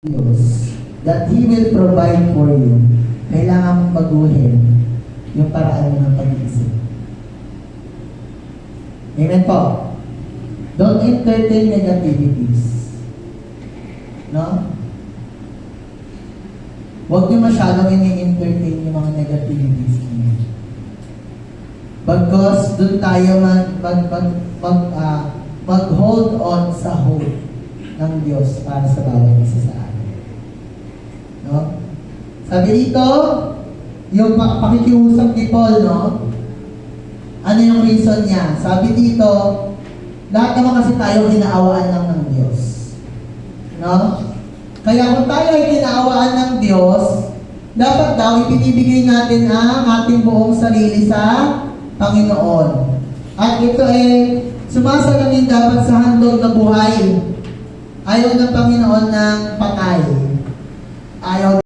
Diyos that He will provide for you, kailangan mong baguhin yung paraan mo ng pag-iisip. Amen po. Don't entertain negativities. No? Huwag niyo masyadong ini-entertain yung mga negativities niyo. Bagkos doon tayo mag-hold on sa hope ng Diyos para sa bawat isa sa atin. No? Sabi dito, yung pakikiusap ni Paul, no? Ano yung reason niya? Sabi dito, lahat naman kasi tayo kinaawaan lang ng Diyos. No? Kaya kung tayo ay kinaawaan ng Diyos, dapat daw ipinibigay natin ang ating buong sarili sa Panginoon. At ito ay sumasalamin dapat sa handog na buhay. Ayaw ng Panginoon ng patay. Ayaw